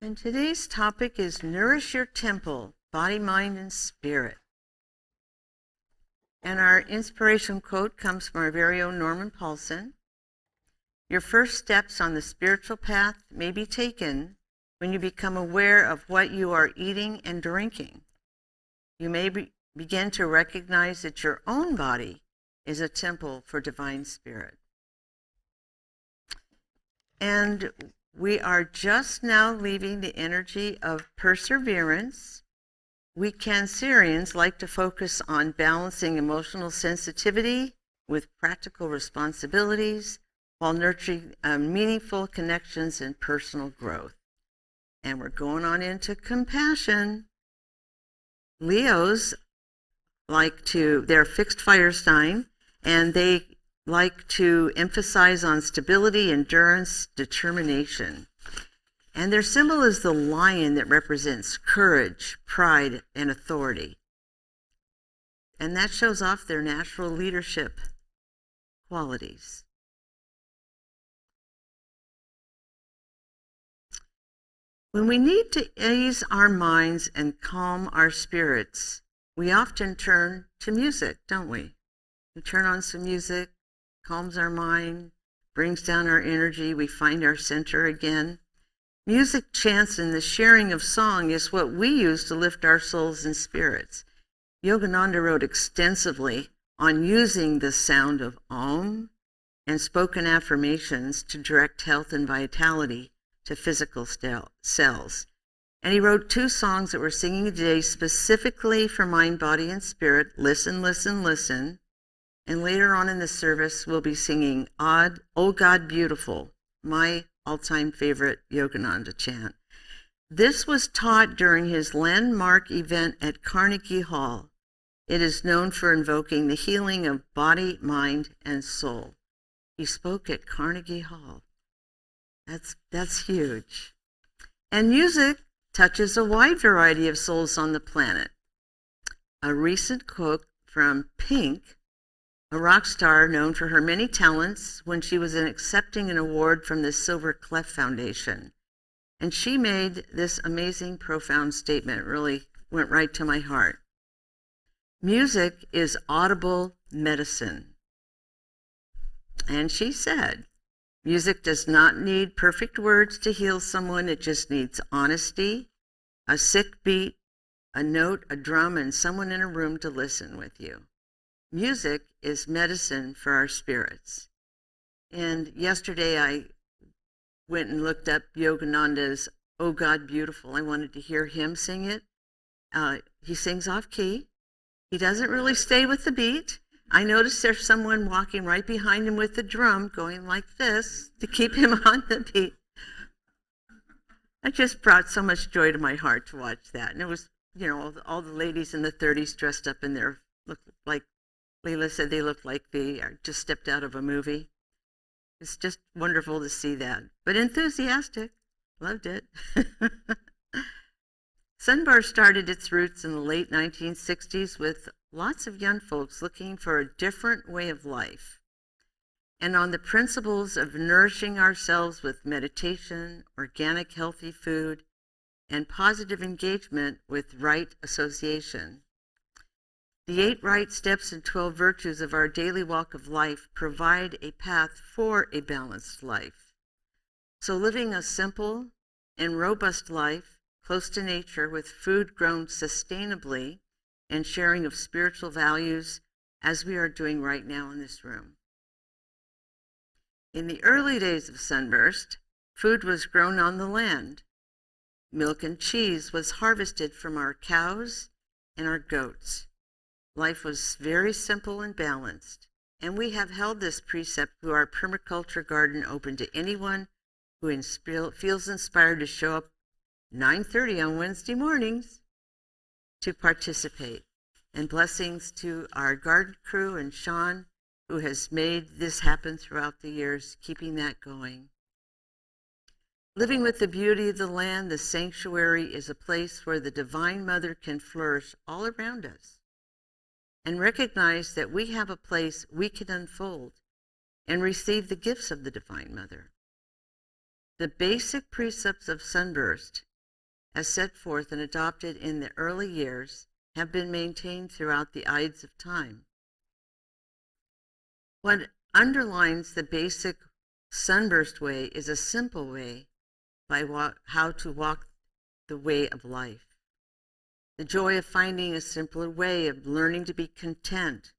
And today's topic is Nourish Your Temple, Body, Mind, and Spirit. And our inspiration quote comes from our very own Norman Paulsen. Your first steps on the spiritual path may be taken when you become aware of what you are eating and drinking. You may begin to recognize that your own body is a temple for divine spirit. And we are just now leaving the energy of perseverance. We Cancerians like to focus on balancing emotional sensitivity with practical responsibilities while nurturing meaningful connections and personal growth. And we're going on into compassion. Leos they're fixed fire sign, and they like to emphasize on stability, endurance, determination. And their symbol is the lion that represents courage, pride, and authority. And that shows off their natural leadership qualities. When we need to ease our minds and calm our spirits, we often turn to music, don't we? We turn on some music, calms our mind, brings down our energy, we find our center again. Music, chants, and the sharing of song is what we use to lift our souls and spirits. Yogananda wrote extensively on using the sound of Om and spoken affirmations to direct health and vitality to physical cells. And he wrote 2 songs that we're singing today specifically for mind, body, and spirit. Listen, listen, listen. And later on in the service, we'll be singing Oh God Beautiful, my all-time favorite Yogananda chant. This was taught during his landmark event at Carnegie Hall. It is known for invoking the healing of body, mind, and soul. He spoke at Carnegie Hall. That's huge. And music touches a wide variety of souls on the planet. A recent quote from Pink, a rock star known for her many talents, when she was accepting an award from the Silver Clef Foundation. And she made this amazing, profound statement. It really went right to my heart. Music is audible medicine. And she said, music does not need perfect words to heal someone. It just needs honesty, a sick beat, a note, a drum, and someone in a room to listen with you. Music is medicine for our spirits. And yesterday I went and looked up Yogananda's Oh God Beautiful. I wanted to hear him sing it. He sings off key. He doesn't really stay with the beat. I noticed there's someone walking right behind him with the drum going like this to keep him on the beat. It just brought so much joy to my heart to watch that. And it was, all the ladies in the 30s dressed up in their, looked like Leila said, they looked like they just stepped out of a movie. It's just wonderful to see that. But enthusiastic. Loved it. Sunburst started its roots in the late 1960s with lots of young folks looking for a different way of life. And on the principles of nourishing ourselves with meditation, organic healthy food, and positive engagement with right association. The 8 right steps and 12 virtues of our daily walk of life provide a path for a balanced life. So living a simple and robust life, close to nature, with food grown sustainably, and sharing of spiritual values, as we are doing right now in this room. In the early days of Sunburst, food was grown on the land. Milk and cheese was harvested from our cows and our goats. Life was very simple and balanced, and we have held this precept through our permaculture garden, open to anyone who feels inspired to show up 9:30 on Wednesday mornings to participate. And blessings to our garden crew and Sean, who has made this happen throughout the years, keeping that going. Living with the beauty of the land, the sanctuary is a place where the Divine Mother can flourish all around us, and recognize that we have a place we can unfold and receive the gifts of the Divine Mother. The basic precepts of Sunburst as set forth and adopted in the early years, have been maintained throughout the ides of time. What underlines the basic Sunburst way is a simple way by how to walk the way of life. The joy of finding a simpler way of learning to be content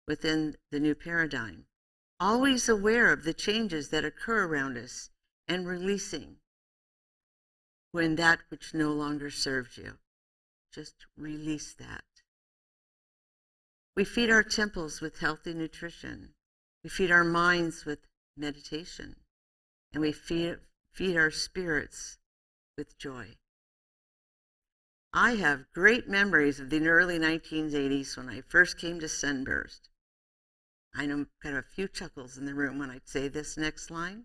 within the new paradigm. Always aware of the changes that occur around us and releasing when that which no longer serves you. Just release that. We feed our temples with healthy nutrition. We feed our minds with meditation. And we feed our spirits with joy. I have great memories of the early 1980s when I first came to Sunburst. I know I've got a few chuckles in the room when I say this next line.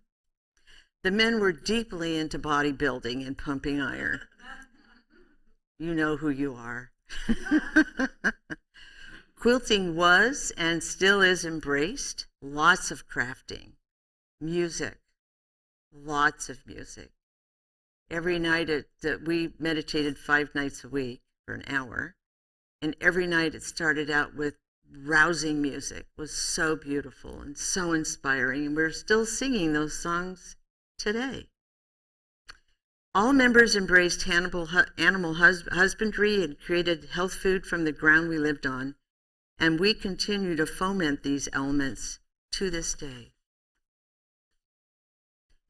The men were deeply into bodybuilding and pumping iron. You know who you are. Quilting was and still is embraced. Lots of crafting, music, lots of music. Every night we meditated 5 nights a week for an hour, and every night it started out with rousing music. It was so beautiful and so inspiring, and we're still singing those songs today. All members embraced animal husbandry and created health food from the ground we lived on, and we continue to foment these elements to this day.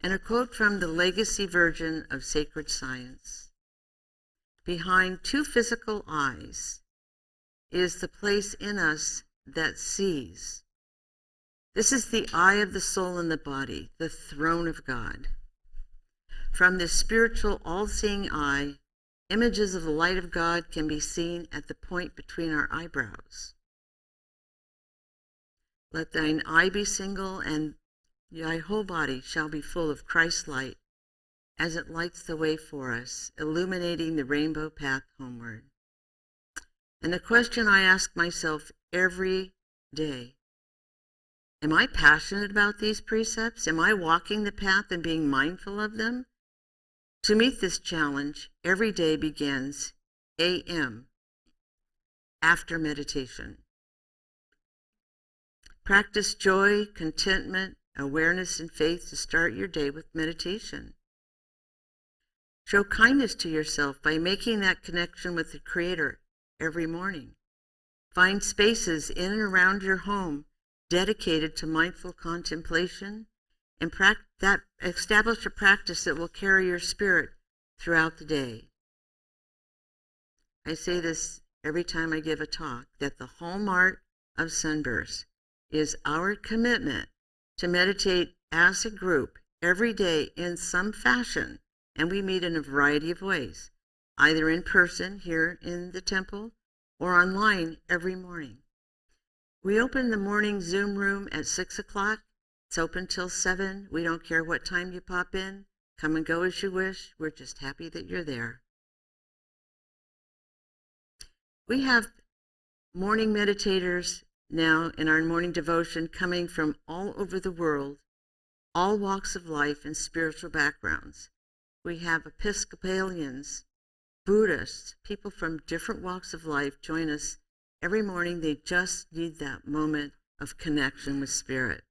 And a quote from the legacy version of sacred science. Behind 2 physical eyes is the place in us that sees. This is the eye of the soul and the body, the throne of God. From this spiritual all-seeing eye, images of the light of God can be seen at the point between our eyebrows. Let thine eye be single, and thy whole body shall be full of Christ's light as it lights the way for us, illuminating the rainbow path homeward. And the question I ask myself every day, am I passionate about these precepts? Am I walking the path and being mindful of them? To meet this challenge, every day begins AM, after meditation. Practice joy, contentment, awareness, and faith to start your day with meditation. Show kindness to yourself by making that connection with the Creator every morning. Find spaces in and around your home dedicated to mindful contemplation, and establish a practice that will carry your spirit throughout the day. I say this every time I give a talk, that the hallmark of Sunburst is our commitment to meditate as a group every day in some fashion, and we meet in a variety of ways, either in person here in the temple or online every morning. We open the morning Zoom room at 6 o'clock. It's open till 7. We don't care what time you pop in. Come and go as you wish. We're just happy that you're there. We have morning meditators now in our morning devotion coming from all over the world, all walks of life and spiritual backgrounds. We have Episcopalians, Buddhists, people from different walks of life join us every morning. They just need that moment of connection with Spirit.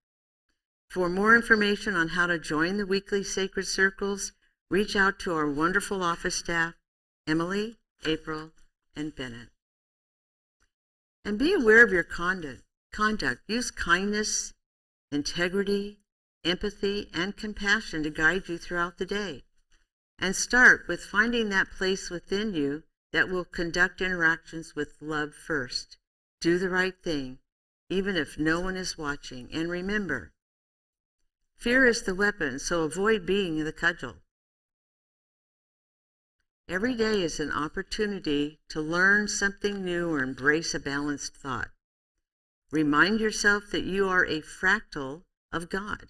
For more information on how to join the weekly sacred circles, reach out to our wonderful office staff, Emily, April, and Bennett. And be aware of your conduct. Use kindness, integrity, empathy, and compassion to guide you throughout the day. And start with finding that place within you that will conduct interactions with love first. Do the right thing, even if no one is watching. And remember, fear is the weapon, so avoid being the cudgel. Every day is an opportunity to learn something new or embrace a balanced thought. Remind yourself that you are a fractal of God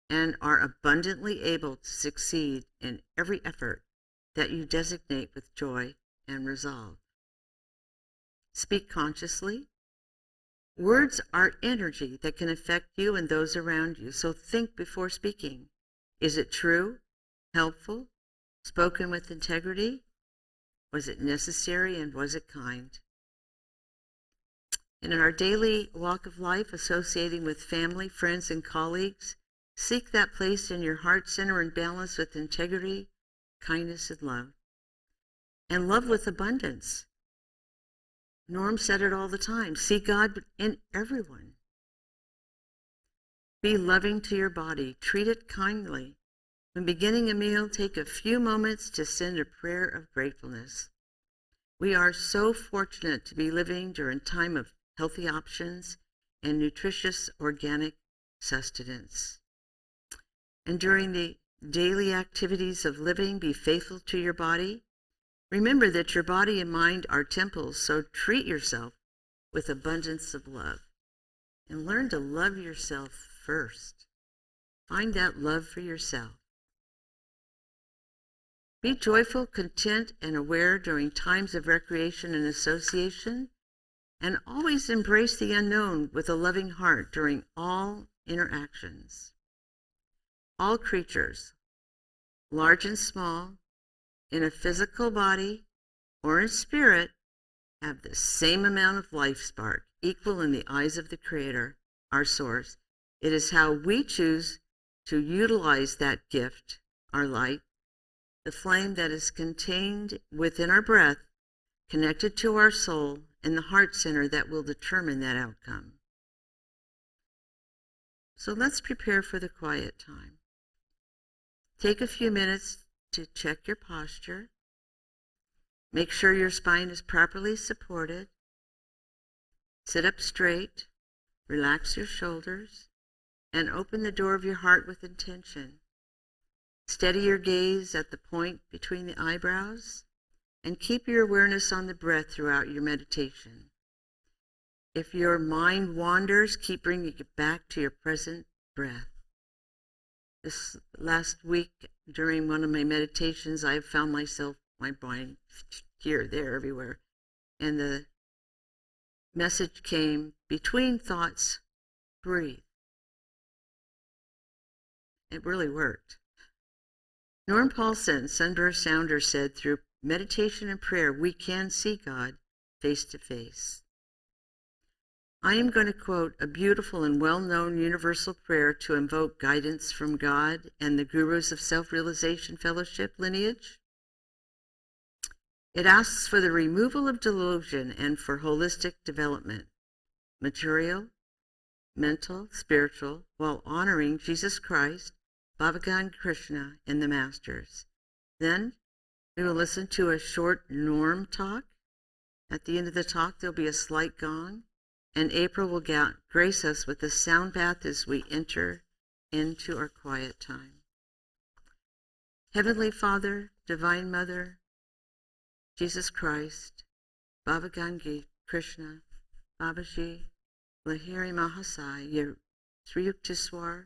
and are abundantly able to succeed in every effort that you designate with joy and resolve. Speak consciously. Words are energy that can affect you and those around you, so think before speaking. Is it true, helpful, spoken with integrity, Was it necessary, and was it kind? And in our daily walk of life, associating with family, friends, and colleagues, seek that place in your heart center and balance with integrity, kindness, and love. And love with abundance. Norm said it all the time. See God in everyone. Be loving to your body. Treat it kindly. When beginning a meal, take a few moments to send a prayer of gratefulness. We are so fortunate to be living during a time of healthy options and nutritious organic sustenance. And during the daily activities of living, be faithful to your body. Remember that your body and mind are temples, so treat yourself with abundance of love. And learn to love yourself first. Find that love for yourself. Be joyful, content, and aware during times of recreation and association, and always embrace the unknown with a loving heart during all interactions. All creatures, large and small, in a physical body or in spirit, have the same amount of life spark, equal in the eyes of the Creator, our source. It is how we choose to utilize that gift, our light, the flame that is contained within our breath, connected to our soul and the heart center, that will determine that outcome. So let's prepare for the quiet time. Take a few minutes to check your posture. Make sure your spine is properly supported. Sit up straight, relax your shoulders, and open the door of your heart with intention. Steady your gaze at the point between the eyebrows, and keep your awareness on the breath throughout your meditation. If your mind wanders, keep bringing it back to your present breath. This last week, during one of my meditations, I found myself, my mind here, there, everywhere. And the message came, between thoughts, breathe. It really worked. Norm Paulsen, Sunburst founder, said, through meditation and prayer, we can see God face to face. I am going to quote a beautiful and well-known universal prayer to invoke guidance from God and the Gurus of Self-Realization Fellowship lineage. It asks for the removal of delusion and for holistic development, material, mental, spiritual, while honoring Jesus Christ, Bhagavan Krishna, and the Masters. Then we will listen to a short Norm talk. At the end of the talk, there'll be a slight gong, and April will grace us with a sound bath as we enter into our quiet time. Heavenly Father, Divine Mother, Jesus Christ, Bhagavan Krishna, Babaji, Lahiri Mahasai, Sriyuktiswar,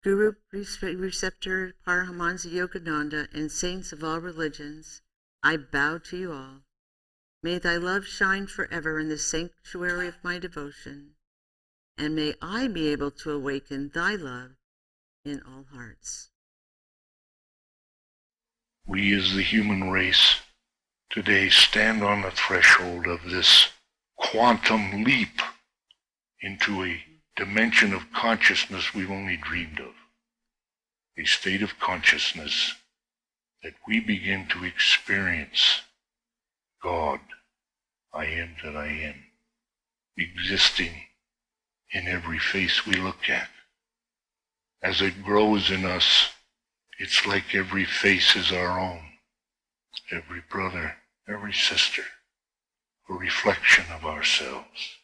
Guru Receptor Paramahansa Yogananda, and saints of all religions, I bow to you all. May thy love shine forever in the sanctuary of my devotion, and may I be able to awaken thy love in all hearts. We as the human race today stand on the threshold of this quantum leap into a dimension of consciousness we've only dreamed of, a state of consciousness that we begin to experience God, I am that I am, existing in every face we look at. As it grows in us, it's like every face is our own, every brother, every sister, a reflection of ourselves.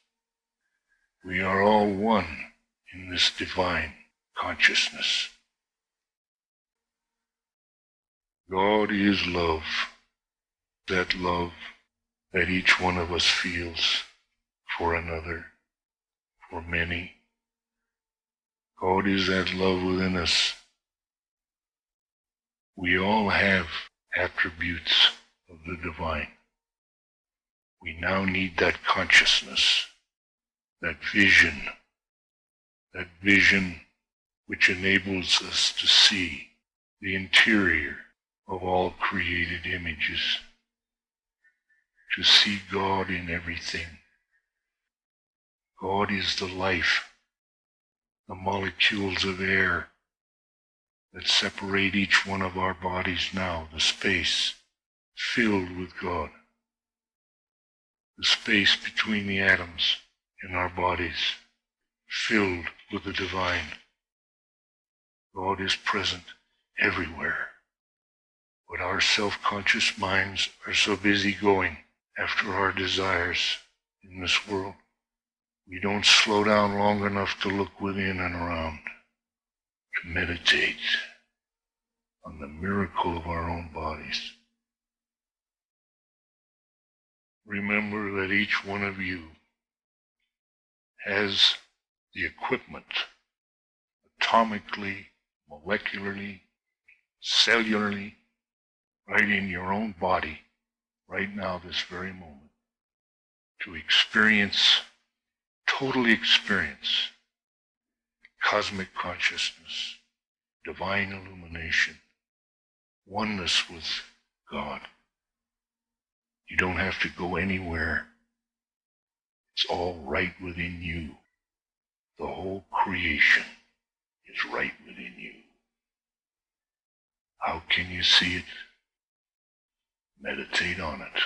We are all one in this divine consciousness. God is love, that love that each one of us feels for another, for many. God is that love within us. We all have attributes of the divine. We now need that consciousness, that vision which enables us to see the interior of all created images, to see God in everything. God is the life, the molecules of air that separate each one of our bodies now, the space filled with God. The space between the atoms in our bodies filled with the divine. God is present everywhere. But our self-conscious minds are so busy going after our desires in this world, we don't slow down long enough to look within and around, to meditate on the miracle of our own bodies. Remember that each one of you has the equipment, atomically, molecularly, cellularly, right in your own body, right now, this very moment, to experience, totally experience, cosmic consciousness, divine illumination, oneness with God. You don't have to go anywhere. It's all right within you. The whole creation is right within you. How can you see it? Meditate on it.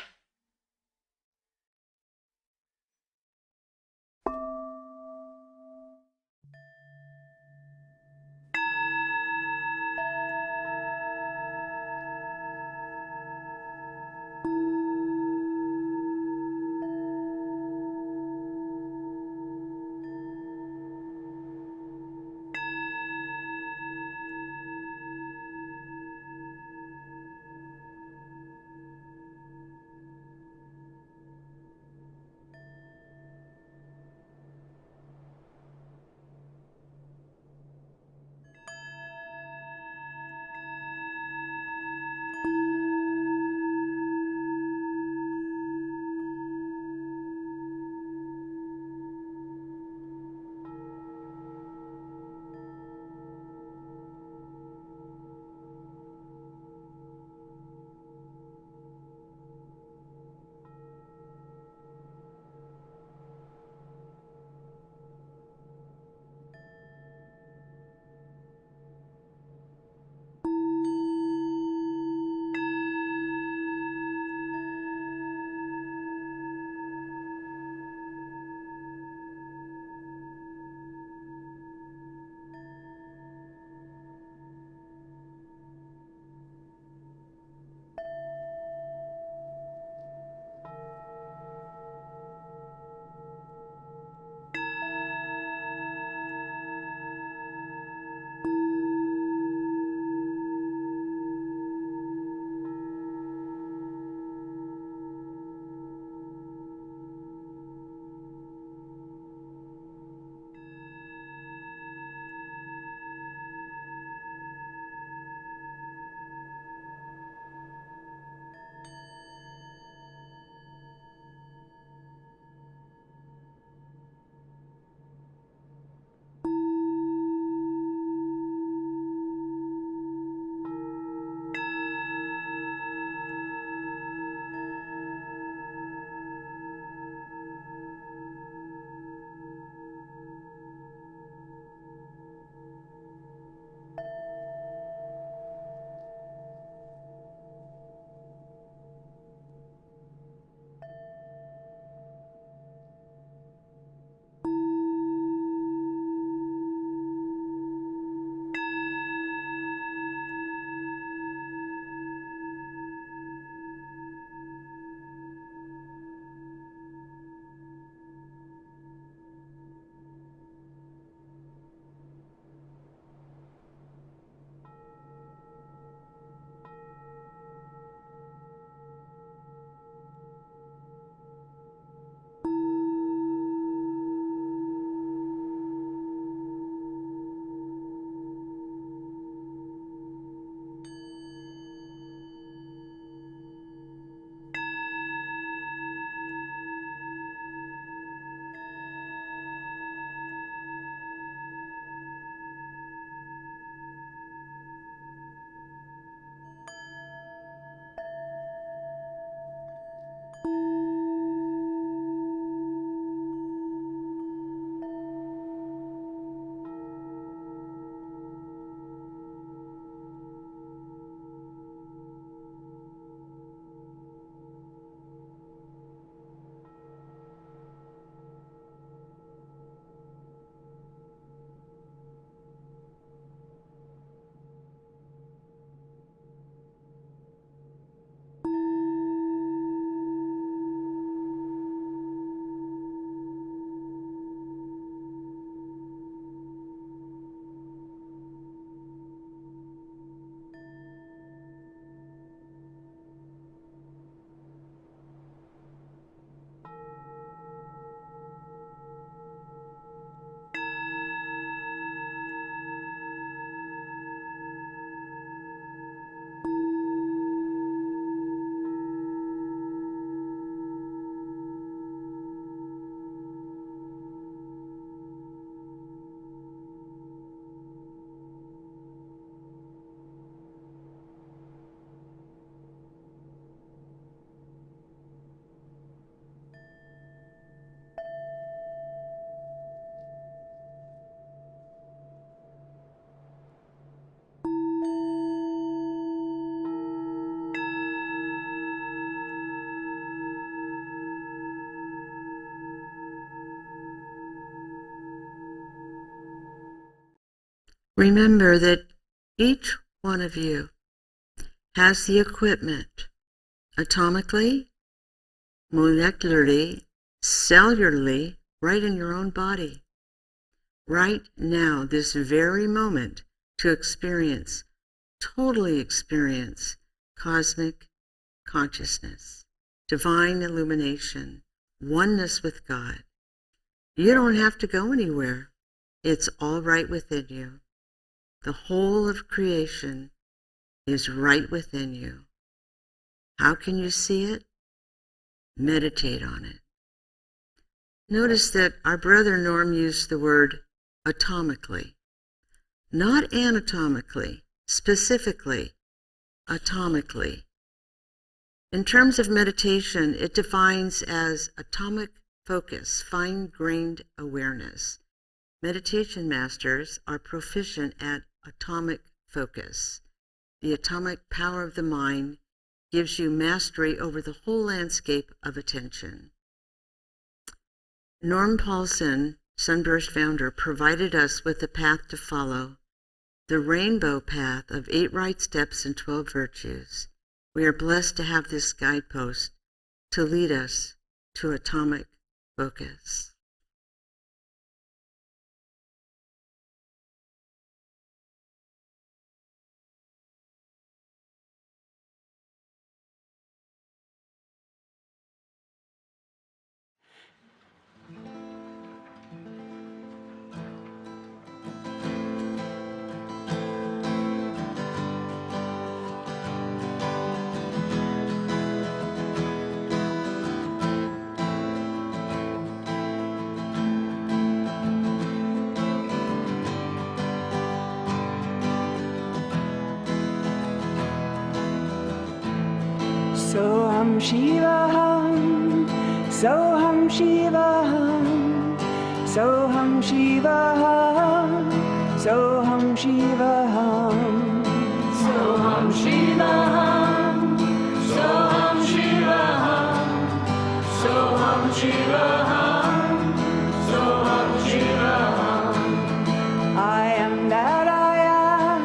Remember that each one of you has the equipment, atomically, molecularly, cellularly, right in your own body, right now, this very moment, to experience, totally experience cosmic consciousness, divine illumination, oneness with God. You don't have to go anywhere. It's all right within you. The whole of creation is right within you. How can you see it? Meditate on it. Notice that our brother Norm used the word atomically, not anatomically, specifically, atomically. In terms of meditation, it defines as atomic focus, fine-grained awareness. Meditation masters are proficient at atomic focus. The atomic power of the mind gives you mastery over the whole landscape of attention. Norm Paulsen, Sunburst founder, provided us with a path to follow, the rainbow path of 8 right steps and 12 virtues. We are blessed to have this guidepost to lead us to atomic focus. Soham Shivaham, Soham Shivaham, Soham Shivaham, Soham Shivaham, Soham Shivaham, Soham Shivaham, Soham Shivaham, Soham Shivaham. I am that I am,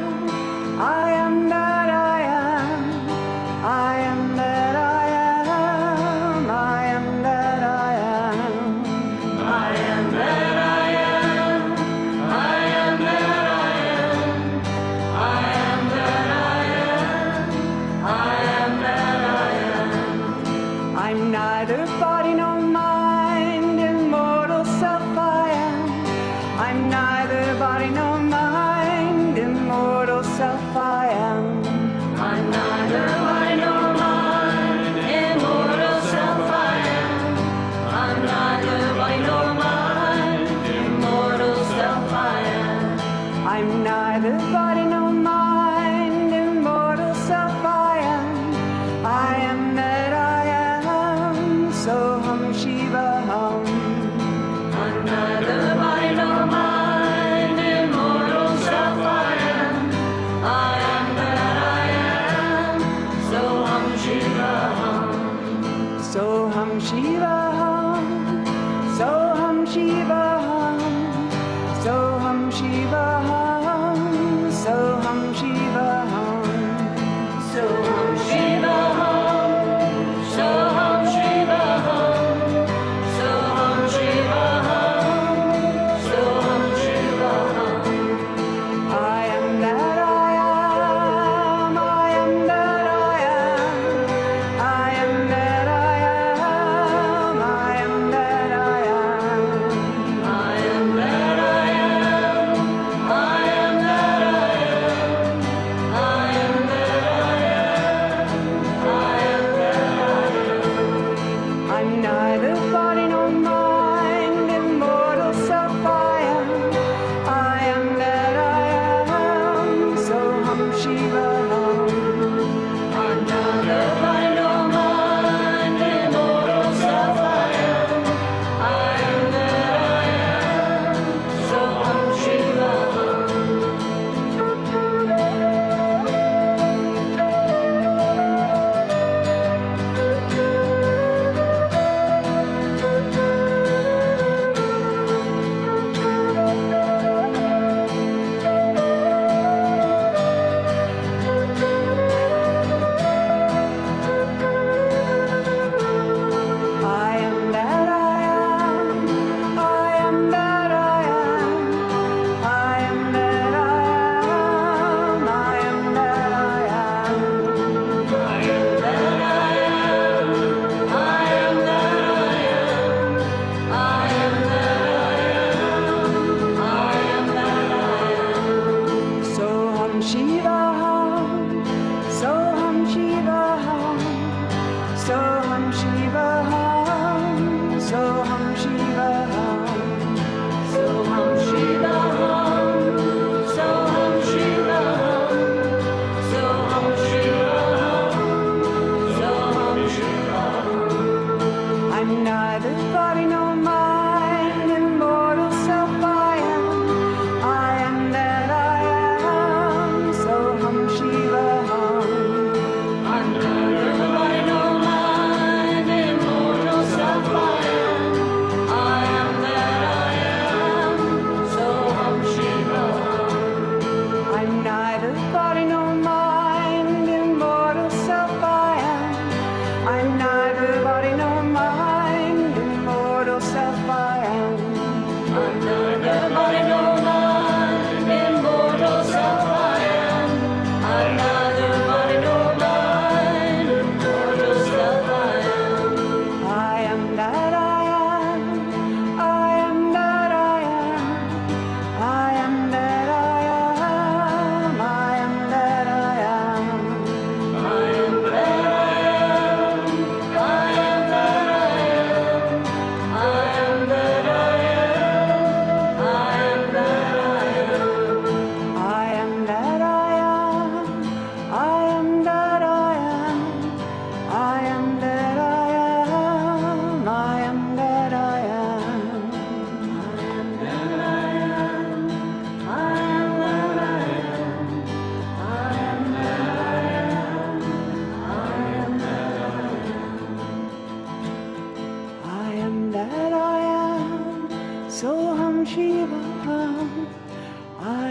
I am that I am, I am that I am, I am that I am, I am that I am, I am that I am, I am that I am, I am that I am. I'm neither body nor mind, immortal self I am. I'm neither body nor mind, immortal self I am. I'm neither body nor mind, immortal self I am. I'm neither body nor mind, immortal self I am. I'm neither body nor mind, immortal self I am. I am that I am, Soham Shivaham. I'm neither body nor mind, immortal self I am. I am that I am, Soham Shivaham. Soham Shivaham, Soham Shivaham, Soham Shivaham, Soham Shivaham. Soham Shivaham, Soham Shivaham, Soham Shivaham, Soham Shivaham. I am that I am, I am that I am, I am that I am, I am that I am. I'm neither body nor mind, immortal self I am that I am, so hum Shiva hum. I'm neither body nor mind, immortal self I am that I am, so hum Shiva hum. I'm neither body nor mind, immortal self I am. I'm neither body nor mind, immortal self I am. I'm neither body nor mind, immortal self I am. I'm neither body nor mind, immortal self I am. I am that I am. I am that I am. I am that I am. I am that I am. I am that I am. I am that I am. I am that I am. I am that I am. I am that I am. I am that I am. I am that I am. I am that I am. I am that I am. So hum Shiva hum. I